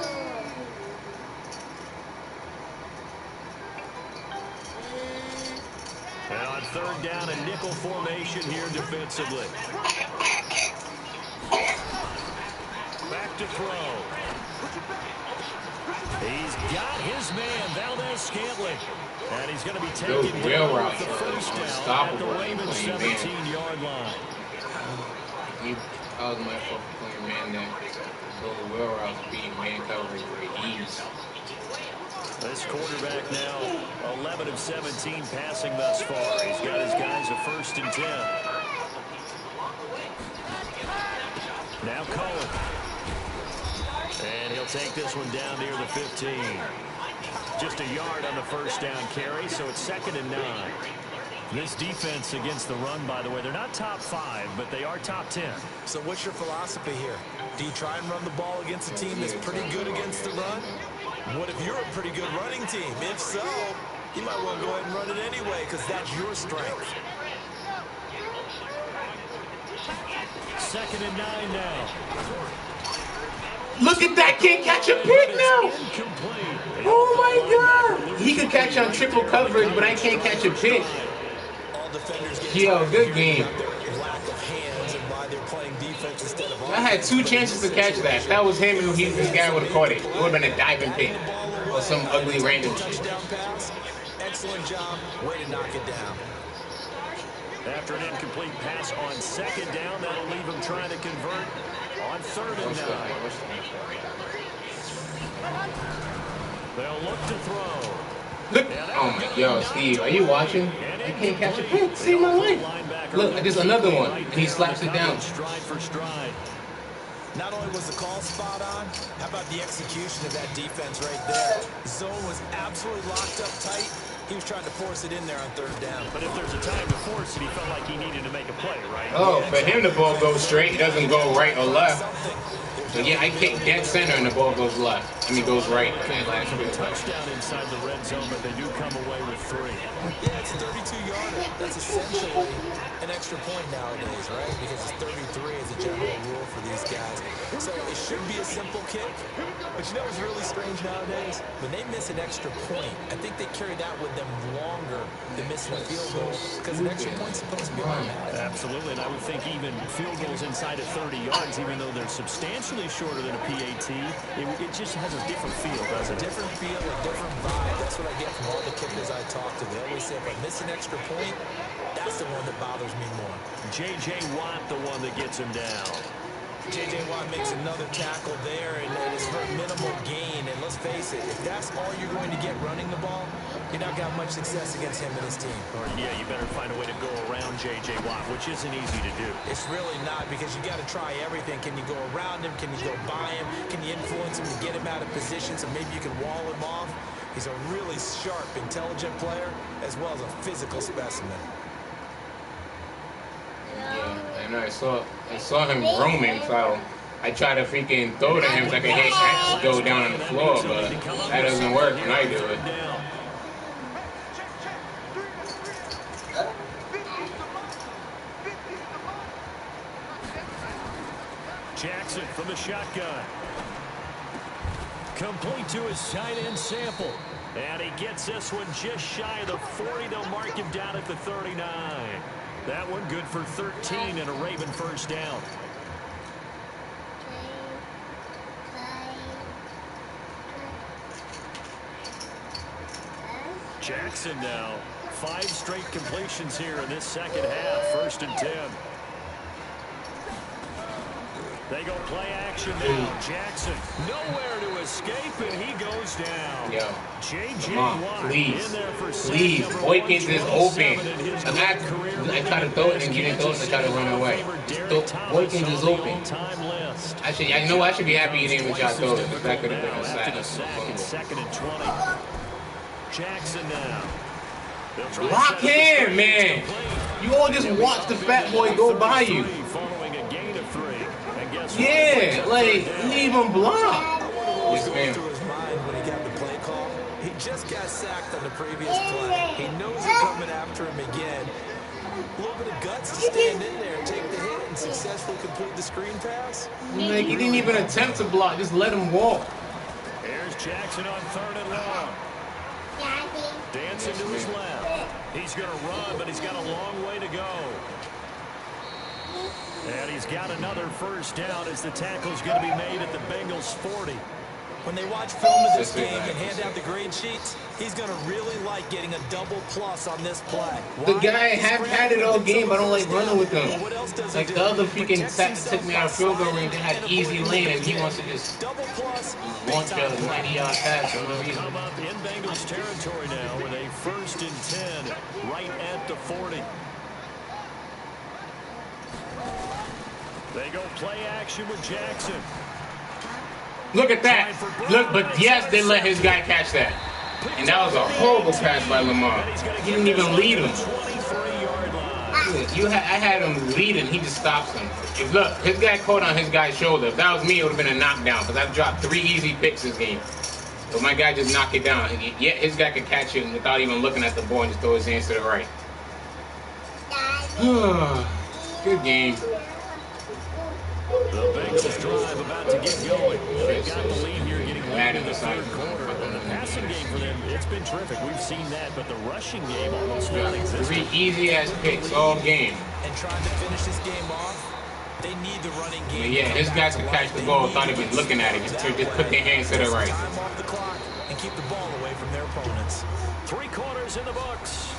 And on 3rd down, a nickel formation here defensively. Back to throw. He's got his man, Valdez-Scantling. And he's going to be taken down with the 1st down at the Ravens 17-yard line. I was my fault for playing man there. Those wheel routes beating man coverage with ease. This quarterback now 11 of 17 passing thus far. He's got his guys a 1st and 10. Now Cohen. And he'll take this one down near the 15. Just a yard on the 1st down carry, so it's 2nd and 9. This defense against the run, by the way, they're not top 5, but they are top 10. So what's your philosophy here? Do you try and run the ball against a team that's pretty good against the run? What if you're a pretty good running team? If so, you might want to go ahead and run it anyway because that's your strength. 2nd and 9 now. Look at that kid catch a pick now. Oh my God. He could catch on triple coverage, but I can't catch a pick. Yo, good game. I had 2 chances to catch that. If that was him, this guy would have caught it. It would have been a diving pick or some ugly random shit. Excellent job. Way to knock it down. After an incomplete pass on 2nd down, that'll leave him trying to convert on 3rd and 9. They'll look to throw. Look, oh my, yo, Steve, are you watching? I can't catch a pick. Save my life. Look, there's another one, and he slaps it down. Stride for stride. Not only was the call spot on, how about the execution of that defense right there? Zone was absolutely locked up tight. He was trying to force it in there on 3rd down. But if there's a time to force it, he felt like he needed to make a play, right? Oh, for him, the ball goes straight. It doesn't go right or left. So yeah, I kick dead center and the ball goes left. I mean, goes right. Touchdown inside the red zone, but they do come away with 3. Yeah, it's a 32-yarder. That's essentially an extra point nowadays, right? Because it's 33 as a general rule for these guys. So it should be a simple kick. But you know what's really strange nowadays? When they miss an extra point, I think they carry that with them longer than missing a field goal because an extra point's supposed to be automatic. Absolutely, and I would think even field goals inside of 30 yards, even though they're substantially shorter than a PAT, it just has a different feel, doesn't it? A different feel, a different vibe. That's what I get from all the kickers I talk to. They always say if I miss an extra point, that's the one that bothers me more. J.J. Watt, the one that gets him down. J.J. Watt makes another tackle there, and it's for a minimal gain. And let's face it, if that's all you're going to get running the ball, you're not going to have much success against him and his team. Or, yeah, you better find a way to go around J.J. Watt, which isn't easy to do. It's really not, because you got to try everything. Can you go around him? Can you go by him? Can you influence him to get him out of position so maybe you can wall him off? He's a really sharp, intelligent player, as well as a physical specimen. Yeah, and I saw him roaming, so I tried to freaking throw to him so I could hit X go down on the floor, but that doesn't work when I do it. Jackson from the shotgun. Complete to his tight end Sample. And he gets this one just shy of the 40. They'll mark him down at the 39. That one good for 13 and a Raven first down. Jackson now. 5 straight completions here in this second half. 1st and 10. They go play action now. Jackson nowhere to escape, and he goes down. Yo, J.J. Lamar, Watt please, in there for please. Boykins is open. I try to throw it and he didn't throw it and try to run away. Boykins is open. I should be happy you didn't even try to throw it, because that could have been a sack. Second and 20. Jackson now. Lock him, man. You all just watch the fat boy go by you. Yeah, like, leave him block. Yes, ma'am. He just got sacked on the previous play. He knows they're coming after him again. A little bit of guts to stand in there, take the hit, and successfully complete the screen pass. Like, he didn't even attempt to block. Just let him walk. Here's Jackson on 3rd and long. Dancing to his left. He's going to run, but he's got a long way to go. And he's got another first down as the tackle's going to be made at the Bengals 40. When they watch film of this game and hand out the grade sheets, he's going to really like getting a double plus on this play. The guy had it all game, but I don't like running with him. Like the other freaking took me out of field goal range, they had easy lane, and he wants to just launch a 90-yard pass for no reason. Come up in Bengals territory now with a 1st and 10 right at the 40. They go play action with Jackson. Look at that. Look, but yes, they let his guy catch that. And that was a horrible pass by Lamar. He didn't even lead him. I had him leading. He just stops him. If look, his guy caught on his guy's shoulder. If that was me, it would have been a knockdown because I've dropped 3 easy picks this game. But my guy just knocked it down. Yet his guy could catch it without even looking at the ball and just throw his hands to the right. Good game. The Bengals drive about to get going. They've got the lead here getting late in the 3rd quarter. The passing game for them, it's been terrific. We've seen that, but the rushing game almost non-existent. 3 easy-ass picks all game. And trying to finish this game off, they need the running game. Yeah, his guys could catch the ball without even looking at it. Just put their hands to the right. Time off the clock and keep the ball away from their opponents. 3 quarters in the books.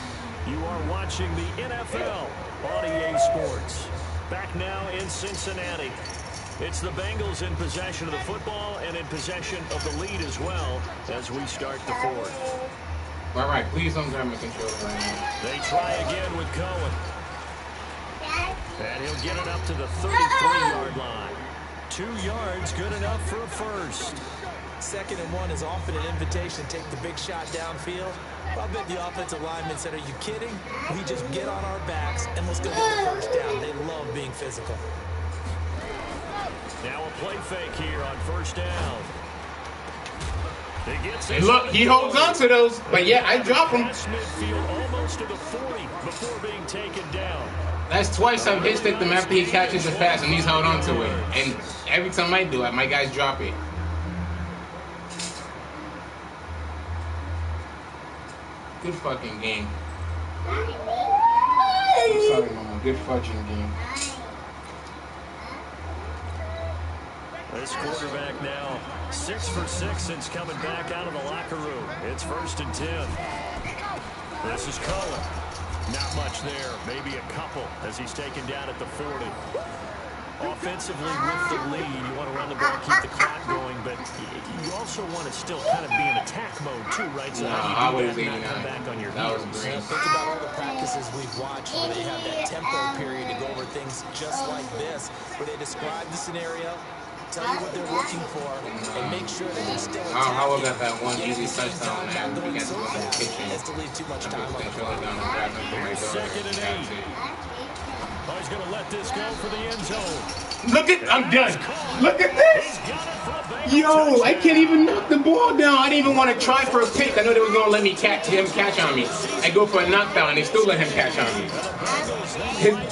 You are watching the NFL on EA Sports. Back now in Cincinnati. It's the Bengals in possession of the football and in possession of the lead as well as we start the 4th. All right, please don't grab my controller right now. They try again with Cohen. And he'll get it up to the 33-yard line. 2 yards, good enough for a first. 2nd and 1 is often an invitation to take the big shot downfield. I bet the offensive linemen said, are you kidding? We just get on our backs and let's go get the first down. They love being physical. Now a play fake here on 1st down. And look, he holds on to those, but yeah, I drop him. Midfield almost to the 40 before being taken down. That's twice I've hit stick them after he catches the pass and he's held on to it. And every time I do it, my guys drop it. Good fucking game. I'm sorry, Mama. Good fucking game. This quarterback now 6 for 6 since coming back out of the locker room. It's 1st and 10. This is Cohen. Not much there. Maybe a couple as he's taken down at the 40. Offensively with the lead, you want to run the ball, keep the clock going, but you also want to still kind of be in attack mode too, right? So how do you do that and not come back on your heels? Think about all the practices we've watched where they have that tempo period to go over things just like this, where they describe the scenario, tell you what they're looking for, and make sure that they're still attacking. How about that one easy touchdown and we got to go to the kitchen? Has to leave too much time on the clock. 2nd and 8. Oh, he's going to let this go for the end zone. Look at, I'm done. Look at this. Yo, I can't even knock the ball down. I didn't even want to try for a pick. I know they were going to let me catch on me. I go for a knockdown, and they still let him catch on me.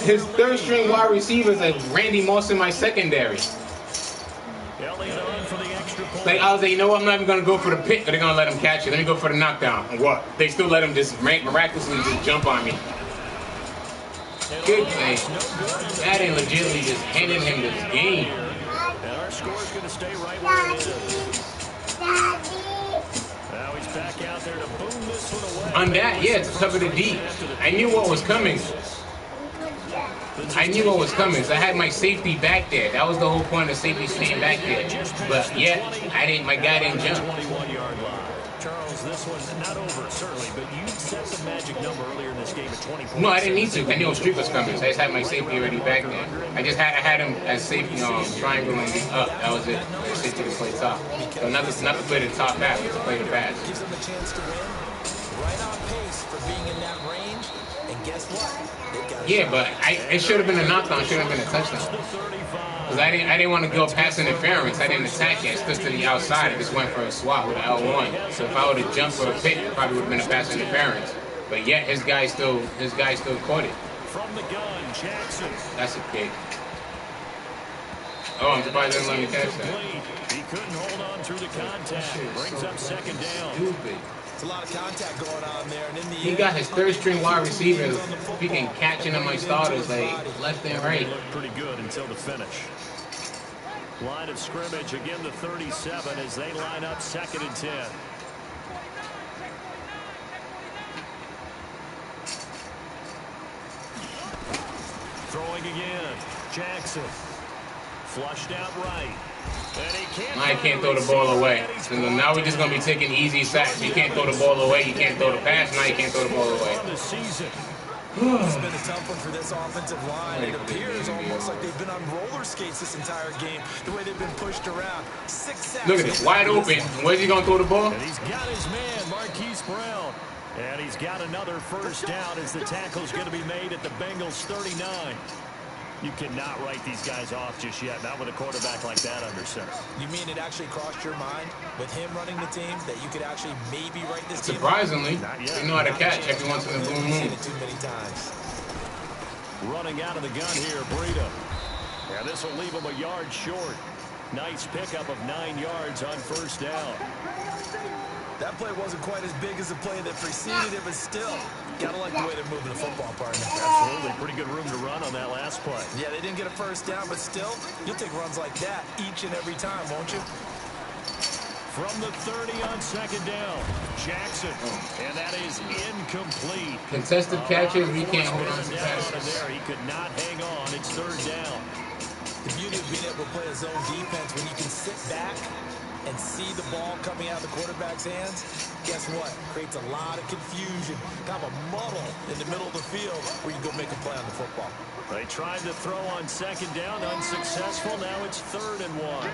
His 3rd string wide receiver is like Randy Moss in my secondary. Like, I was like, you know what? I'm not even going to go for the pick, but they're going to let him catch it. Let me go for the knockdown. And what? They still let him just miraculously just jump on me. Good play. That ain't legitimately just handing him this game. And our score's going to stay right where it is. Now he's back out there to boom this one away. On that, yeah, to cover the deep. I knew what was coming. The I knew what was coming. So I had my safety back there. That was the whole point of safety staying back there. But yeah, my guy didn't jump. 21-yard line. Charles, this one's not over, certainly, but you set the magic number earlier in this game at 20 points. No, I didn't need to. I knew a streak was coming, so I just had my safety already back there. I had him as safety triangling up. That was it. The safety to play top. So not to play the top half, but to play the pass. Gives them a chance to win. Right on pace for being in that range. And guess what? Yeah, but it should have been a knockdown. It should have been a touchdown. Because I didn't want to go pass interference. I didn't attack it. I stood to the outside. I just went for a swat with an L1. So if I would have jumped for a pick, it probably would have been a pass interference. But yet his guy still caught it. From the gun, Jackson. That's a pick. Oh, I'm surprised they didn't let me catch that. He couldn't hold on through the contact. Brings up second down. Stupid. It's a lot of contact going on there, and in the He got his third string wide receivers freaking catching on my starters like left and right. Looked pretty good until the finish. Line of scrimmage again, the 37 as they line up 2nd and 10. Throwing again, Jackson. Flushed out right. Now he can't throw the ball away. So now we're just going to be taking easy sacks. You can't throw the ball away. You can't throw the pass. Now you can't throw the ball away. It's been a tough one for this offensive line. It appears almost like they've been on roller skates this entire game, the way they've been pushed around. 6 sacks. Look at this, wide open. Where's he going to throw the ball? And he's got his man, Marquise Brown. And he's got another first down as the tackle's going to be made at the Bengals 39. You cannot write these guys off just yet, not with a quarterback like that under center. You mean it actually crossed your mind with him running the team that you could actually maybe write this team? Surprisingly, they know how to catch every once in a blue moon. Too many times. Running out of the gun here, Breida. And this will leave him a yard short. Nice pickup of 9 yards on first down. That play wasn't quite as big as the play that preceded it, but still, gotta like the way they're moving the football, partner. Absolutely, pretty good room to run on that last play. Yeah, they didn't get a first down, but still, you'll take runs like that each and every time, won't you? From the 30 on second down, Jackson, and that is incomplete. Contested catches, we can't hold on to passes. There, he could not hang on. It's third down. The beauty of being able to play a zone defense when you can sit back and see the ball coming out of the quarterback's hands, guess what? Creates a lot of confusion, kind of a muddle in the middle of the field where you go make a play on the football. They tried to throw on second down, unsuccessful. Now it's 3rd and 1.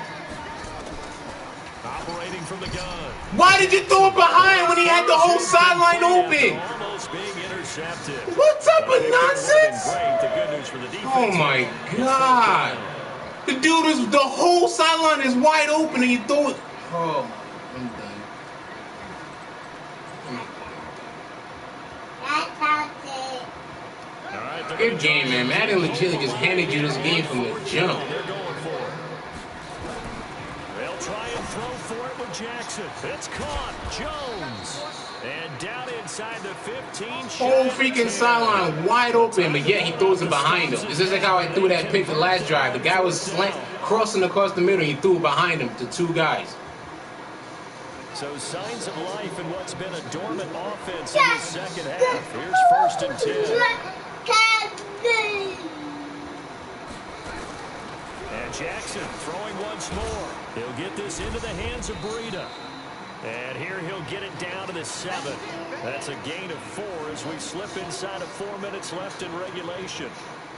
Operating from the gun. Why did you throw it behind when he had the whole sideline open? Almost being intercepted. What type of nonsense? Great. The good news for the defense. Oh my God. The dude is, the whole sideline is wide open and you throw it. Oh, I'm done. All right, good game, man. Madden legitimately just handed you this game from the jump. They're going for it. They'll try and throw for it with Jackson. It's caught. Jones. And down inside the 15. Whole freaking sideline wide open, but yet he throws it behind him. It's just like how I threw that pick the last drive. The guy was crossing across the middle and he threw it behind him to 2 guys. So signs of life in what's been a dormant offense in the second half. Here's 1st and 10. And Jackson throwing once more. He'll get this into the hands of Breida. And here he'll get it down to the 7. That's a gain of 4 as we slip inside of 4 minutes left in regulation.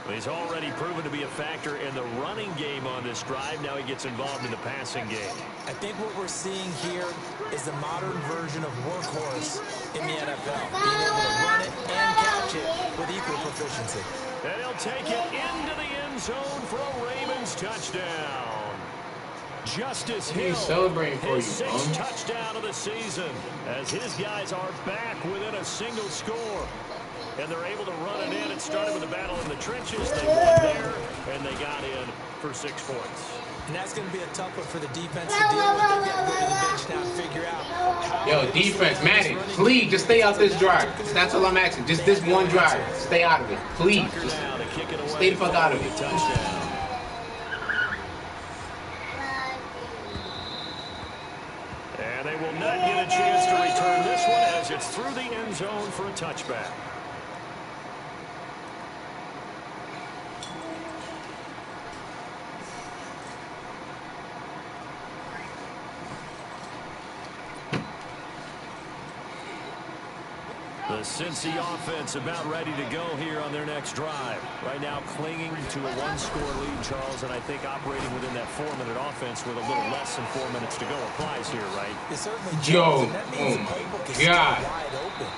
He's already proven to be a factor in the running game on this drive. Now he gets involved in the passing game. I think what we're seeing here is the modern version of workhorse in the NFL. Being able to run it and catch it with equal proficiency. And he'll take it into the end zone for a Ravens touchdown. Justice Hill, he's celebrating for his you, 6th touchdown of the season, as his guys are back within a single score. And they're able to run it in. It started with a battle in the trenches. They won there, and they got in for 6 points. And that's going to be a tough one for the defense to deal with. They've got to go to the bench now and figure out how. Yo, defense, Madden, please, just stay out this drive. That's all I'm asking. Just this one drive. Stay out of it. Please. Just stay the fuck out of it. Touchdown. And they will not get a chance to return this one as it's through the end zone for a touchback. Cincy offense about ready to go here on their next drive. Right now clinging to a one-score lead, Charles, and I think operating within that 4-minute offense with a little less than 4 minutes to go applies here, right? It certainly does. Yo, And that means oh my the playbook is God. still wide open.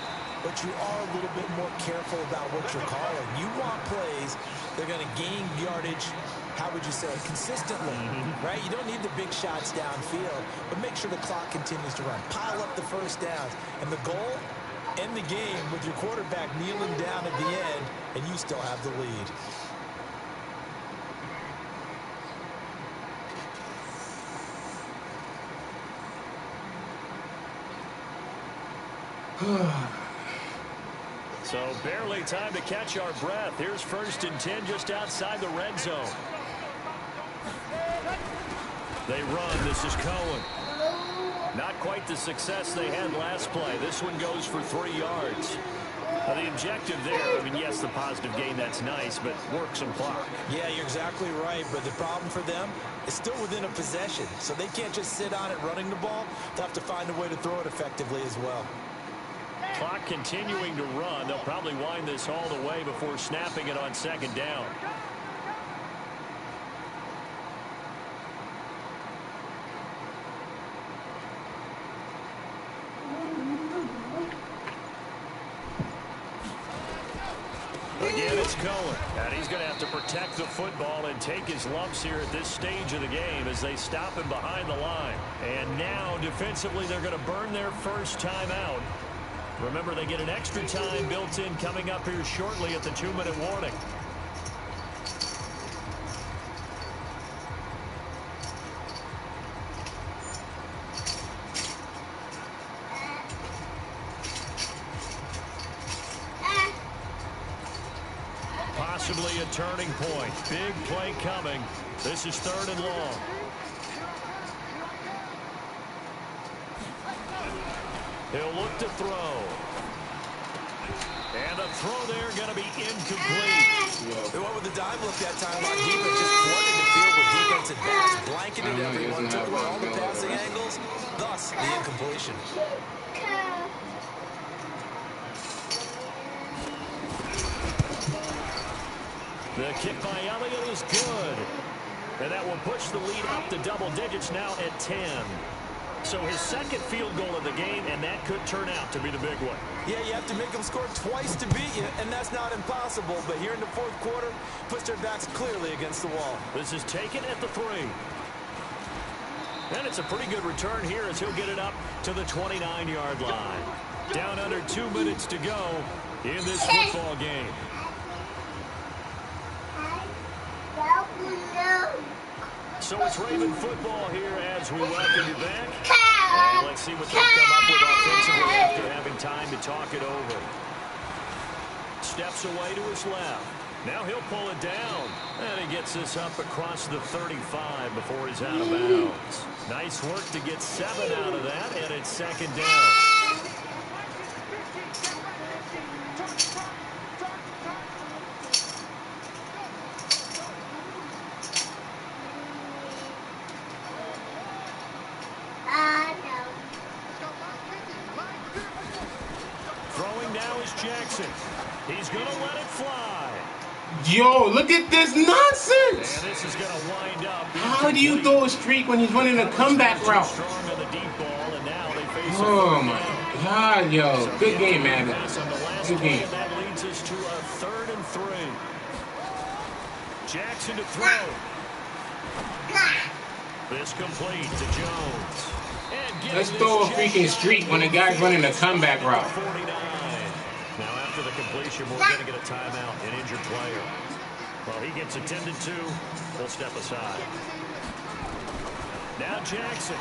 But you are a little bit more careful about what you're calling. You want plays that are going to gain yardage, how would you say, consistently, right? You don't need the big shots downfield, but make sure the clock continues to run. Pile up the first downs. And the goal, end the game with your quarterback kneeling down at the end, and you still have the lead. So barely time to catch our breath. Here's 1st and 10 just outside the red zone. They run. This is Cohen. Not quite the success they had last play. This one goes for 3 yards. Now the objective there, I mean, yes, the positive gain, that's nice, but work some clock. Yeah, you're exactly right, but the problem for them is still within a possession, so they can't just sit on it running the ball. They'll have to find a way to throw it effectively as well. Clock continuing to run. They'll probably wind this all the way before snapping it on 2nd down. Again, it's Cohen. And he's going to have to protect the football and take his lumps here at this stage of the game as they stop him behind the line. And now, defensively, they're going to burn their first time out. Remember, they get an extra time built in coming up here shortly at the 2-minute warning. Possibly a turning point. Big play coming. This is 3rd and long. He'll look to throw. And the throw there going to be incomplete. They went with the dime look that time on defense. Just flooded the field with defensive backs. Blanketed everyone. Took away all the passing angles. Thus, the incompletion. The kick by Elliott is good. And that will push the lead up to double digits now at 10. So his 2nd field goal of the game, and that could turn out to be the big one. Yeah, you have to make them score twice to beat you, and that's not impossible. But here in the 4th quarter, puts their backs clearly against the wall. This is taken at the 3. And it's a pretty good return here as he'll get it up to the 29-yard line. Down under 2 minutes to go in this football game. So it's Raven football here as we welcome you back. And let's see what they'll come up with offensively after having time to talk it over. Steps away to his left. Now he'll pull it down. And he gets this up across the 35 before he's out of bounds. Nice work to get 7 out of that, and it's 2nd down. Throwing now is Jackson. He's going to let it fly. Yo, look at this nonsense. And this is going to wind up. How do you throw a streak when he's running a comeback route? Oh my God, yo. Good game, man. Good game. That leads us to a 3rd and 3. Jackson to throw. This complete to Jones. Let's throw a freaking streak when a guy's running a comeback route. Now after the completion, we're going to get a timeout, an injured player. Well, he gets attended to. We'll step aside. Now Jackson.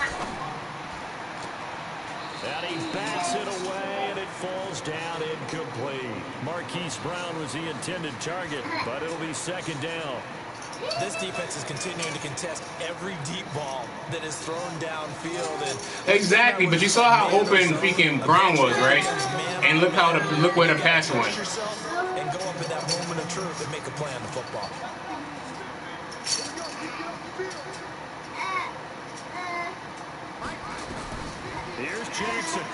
And he bats it away, and it falls down incomplete. Marquise Brown was the intended target, but it'll be 2nd down. This defense is continuing to contest every deep ball that is thrown downfield. And exactly, but you saw how open freaking Brown was, right? And look where the pass went. And go up in that moment of truth and make a play on the football. Here's Jackson.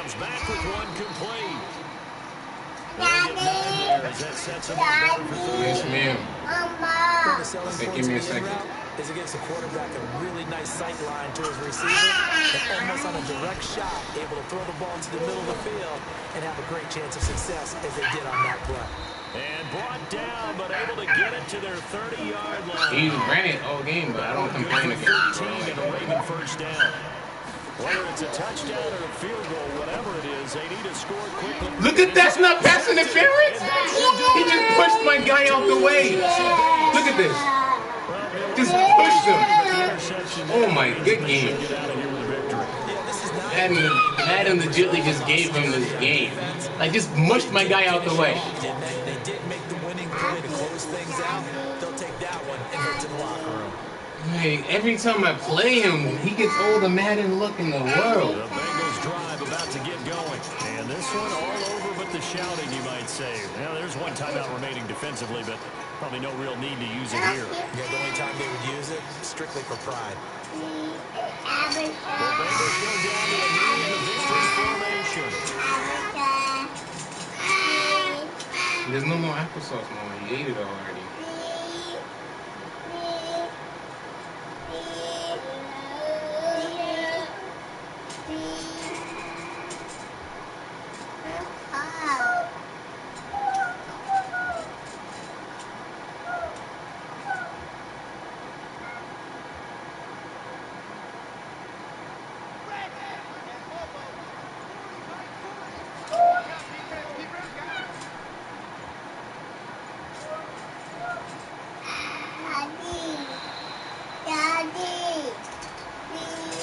comes back with one complete. They'll get 9 there as that sets him up better for third. Yes, ma'am. The selling Say, point give me a to the in second. route is it gives the quarterback a really nice sight line to his receiver and almost on a direct shot, able to throw the ball into the middle of the field and have a great chance of success as they did on that play. And brought down, but able to get it to their 30-yard line. He ran it all game, but I don't complain against him. 13 and a Raven first down. Whether it's a touchdown or a field goal, whatever it is, they need to score quickly. Look at that's not pass interference. He just pushed my guy out the way. Look at this. Just pushed him. Oh my, good game. Madden legitimately just gave him this game. Like, just mushed my guy out the way. They did make the winning play to close things out. They'll take that one and head to the locker room. Hey, every time I play him, he gets all the Madden look in the world. The Bengals drive about to get going. And this one all over but the shouting, you might say. Now, there's one timeout remaining defensively, but probably no real need to use it here. Yeah, the only time they would use it, strictly for pride. The Bengals go down to a knee in the victory formation. There's no more applesauce, Mama. He ate it already.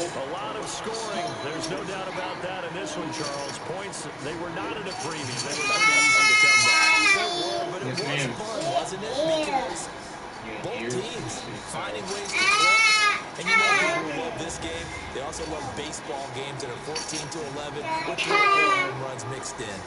A lot of scoring. There's no doubt about that in this one, Charles. Points, they were not at a premium. They were pretty easy to come by. But it Yes, was ma'am. fun, wasn't it? Because both teams finding ways to click. And you know people love this game. They also love baseball games that are 14-11 with 3 or 4 home runs mixed in.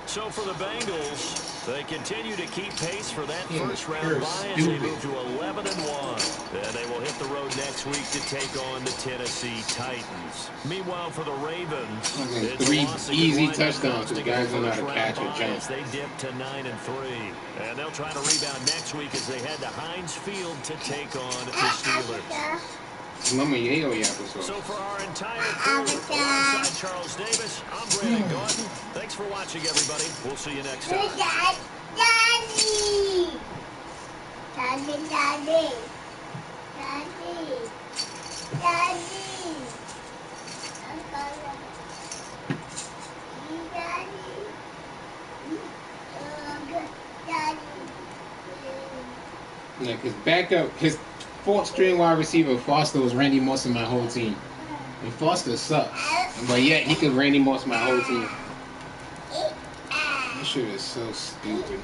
So for the Bengals, they continue to keep pace for that first round you're bye as they stupid. move to 11-1. Then they will hit the road next week to take on the Tennessee Titans. Meanwhile, for the Ravens, Okay, it's 3 a loss that could easy wind up touchdowns. costing The guys them don't know the how to first catch or round bye jump. as they dip to 9-3. And they'll try to rebound next week as they head to Heinz Field to take on the Steelers. Mama Yayo applesauce. So for our entire crew, alongside Charles Davis, I'm Brandon Gordon. Thanks for watching, everybody. We'll see you next time. Daddy! Daddy, Daddy! Daddy! Daddy! Like his backup, his fourth string wide receiver, Foster, was Randy Moss in my whole team. And Foster sucks. But yet he could Randy Moss my whole team. This shit is so stupid.